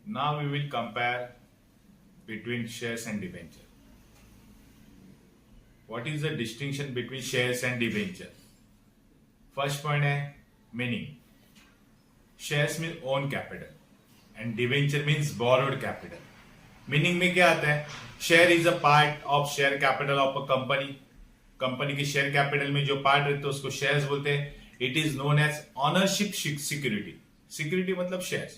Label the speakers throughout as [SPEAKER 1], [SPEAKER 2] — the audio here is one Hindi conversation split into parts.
[SPEAKER 1] Now we will compare between shares and debenture. What is the distinction between shares and debenture? First point है meaning. Shares means own capital and debenture means borrowed capital. Meaning में क्या आता है? Share is a part of share capital of a company. Company के शेयर कैपिटल में जो पार्ट रहते हैं उसको शेयर्स बोलते हैं. It is known as ownership security. Security मतलब शेयर्स.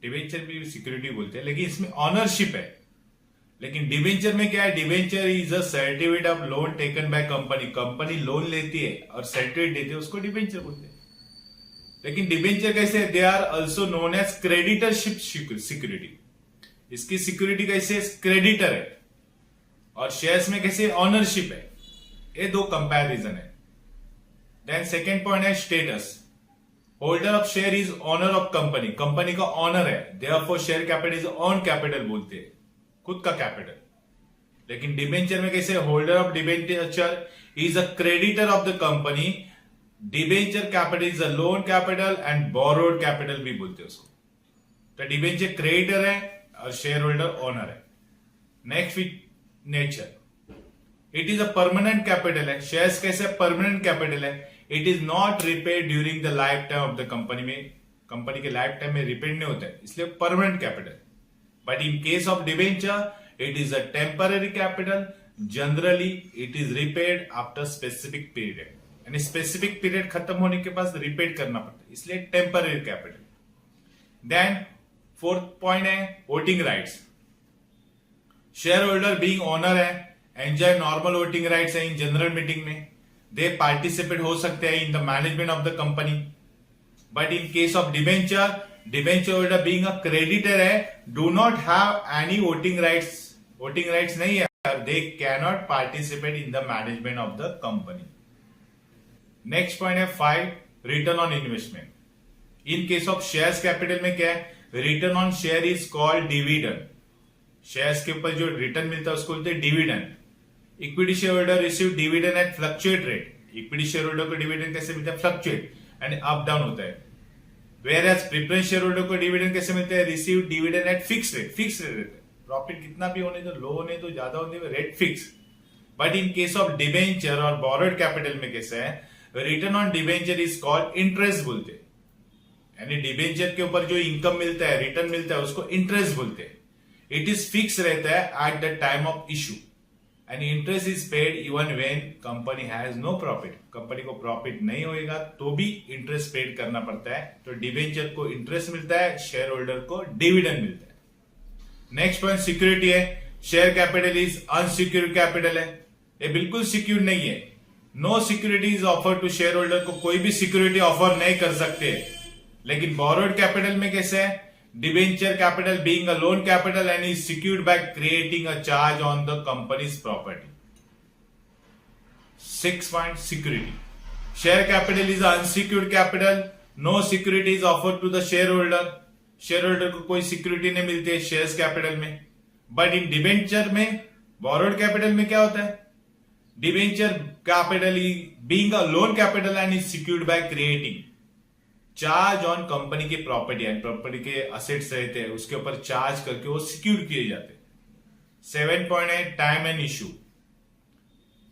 [SPEAKER 1] डिवेंचर भी सिक्योरिटी बोलते हैं लेकिन इसमें ऑनरशिप है. लेकिन डिवेंचर में क्या है? Debenture is a certificate of loan taken by company. Company loan लेती है और सर्टिफिकेट देती है, उसको डिवेंचर बोलते हैं. लेकिन डिवेंचर कैसे है? They are also known as creditorship security. इसकी सिक्योरिटी कैसे? क्रेडिटर है. और शेयर्स में कैसे? ऑनरशिप है. ये दो कंपैरिजन है. देन सेकेंड पॉइंट है status. Holder of share is owner of company. Company का ऑनर है, therefore share capital is own capital बोलते हैं, खुद का कैपिटल. लेकिन डिबेंचर में कैसे? Holder of debenture is a creditor of the company. Debenture capital is a loan capital and borrowed capital भी बोलते हैं उसको. तो डिबेंचर क्रेडिटर है और शेयर होल्डर ऑनर है. Next nature. It is a permanent capital है. शेयर्स कैसे? परमानेंट कैपिटल है. It is not repaid during the life time of the company. में कंपनी के लाइफ टाइम में रिपेड नहीं होता है, इसलिए permanent capital. But in case of debenture it is a temporary capital. Generally it is repaid after specific period. यानी स्पेसिफिक पीरियड खत्म होने के बाद रिपेड करना पड़ता है, इसलिए temporary capital. Then fourth point है voting rights. Share holder being owner है एंजॉय नॉर्मल वोटिंग राइट्स है इन जनरल मीटिंग में. दे पार्टिसिपेट हो सकते हैं in the management of the company. But in case of debenture, debenture holder being a creditor है, do not have any voting rights. Voting rights नहीं है, they can not participate in the management of the company. Next point है 5 return on investment. In case of shares capital में क्या है? Return on share is called dividend. Shares के ऊपर जो रिटर्न मिलता है उसको बोलते हैं dividend. Equity share holder receive dividend at fluctuate rate. Equity share holder को डिविडेंड कैसे मिलता है? फ्लक्चुएट यानी अप डाउन होता है. Whereas preference share holder को डिविडेंड कैसे मिलता है? Receive dividend at fix rate. Fix rate रहता है. प्रॉफिट कितना भी होने दो, लो होने दो, ज्यादा होने दो, rate fix. But in case of debenture और बोरोड कैपिटल में कैसे है? Return on debenture is called interest बोलते हैं. यानी डिबेंचर के ऊपर जो इनकम मिलता है, रिटर्न मिलता है, उसको इंटरेस्ट बोलते हैं. इट इज फिक्स रहता है at the time of issue and interest is paid even when company has no profit. Company को प्रॉफिट नहीं होएगा तो भी इंटरेस्ट पेड करना पड़ता है. तो डिबेंचर को इंटरेस्ट मिलता है, शेयर होल्डर को डिविडेंड मिलता है. नेक्स्ट पॉइंट सिक्योरिटी है. Share capital is unsecured capital है. ये बिल्कुल सिक्योर नहीं है. No security is offer to share holder. को कोई भी सिक्योरिटी ऑफर नहीं कर सकते. लेकिन बोरोड कैपिटल में कैसे है? Debenture capital being a loan capital and is secured by creating a charge on the company's property. 6 point security. Share capital is unsecured capital. No security is offer to the share holder. Share holder को कोई सिक्योरिटी नहीं मिलती है शेयर्स कैपिटल में. बट इन डिबेंचर में, बोरोड कैपिटल में क्या होता है? Debenture capital being a loan capital and is secured by creating charge on company की प्रॉपर्टी. एंड प्रॉपर्टी के असेट्स रहते हैं उसके ऊपर चार्ज करके वो सिक्योर किए जाते हैं. 7 पॉइंट है टाइम एंड इशू.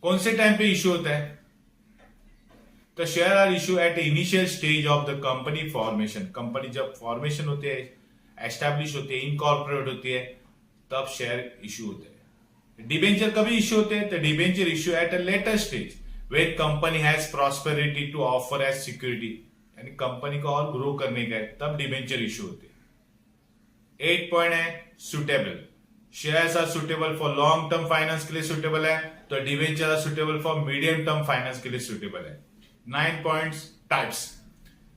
[SPEAKER 1] कौन से टाइम पे इशू होता है? तो share are issue at initial stage of the company formation. Company जब फॉर्मेशन होती है, एस्टैब्लिश होती है, इनकॉर्पोरेट होती है, तब शेयर इशू होते हैं. डिबेंचर कभी इशू होते हैं? तो debenture issue at a later stage when company has prosperity to offer as security. यानी कंपनी को और ग्रो करने का है, तब डिबेंचर इशू होते हैं. 8 पॉइंट है suitable. Shares are suitable for long term finance के लिए सुटेबल है, तो debenture are suitable for medium term finance के लिए सुटेबल है. 9 points types.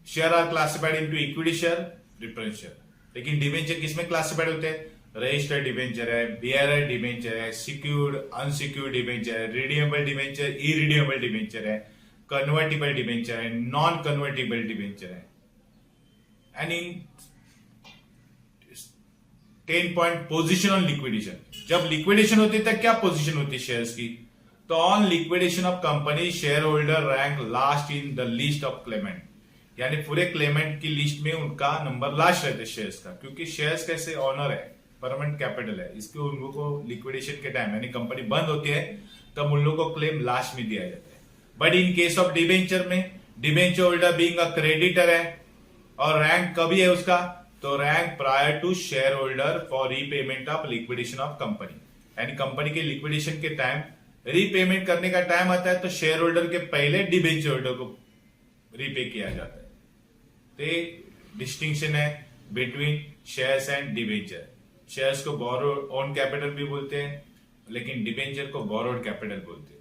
[SPEAKER 1] Share are classified into equity share, preference share. लेकिन डिबेंचर किसमें क्लासिफाइड होते हैं? रजिस्टर्ड डिबेंचर है, बियरर डिबेंचर है, सिक्योर्ड अनसिक्योर्ड डिबेंचर है, रिडीमेबल डिबेंचर, इरिडीमेबल डिबेंचर है, कन्वर्टिबल डिबेंचर है, नॉन कन्वर्टिबल डिबेंचर है. And in 10 point position on liquidation. जब लिक्विडेशन होती है तब क्या पोजीशन होती है शेयर्स की? तो on liquidation of company share holder rank last in the list of Clement. यानी पूरे क्लेमेंट की लिस्ट में उनका नंबर लास्ट रहता है शेयर्स का, क्योंकि शेयर्स कैसे ऑनर है, परमानेंट कैपिटल है, इसके उन लोगों को लिक्विडेशन के टाइम यानी कंपनी बंद होती है तब उन लोगों को क्लेम लास्ट में दिया जाता है। But in case of debenture में, debenture holder being a creditor है और रैंक कभी है उसका, तो rank prior to share holder for repayment of liquidation of company, यानी कंपनी के लिक्विडेशन के टाइम रीपेमेंट करने का टाइम आता है तो शेयर होल्डर के पहले डिबेंचर होल्डर को रीपे किया जाता है। तो डिस्टिंक्शन है between shares and debenture. Shares को बोरो ओन कैपिटल भी बोलते हैं, लेकिन डिबेंचर को बोरोड कैपिटल बोलते हैं।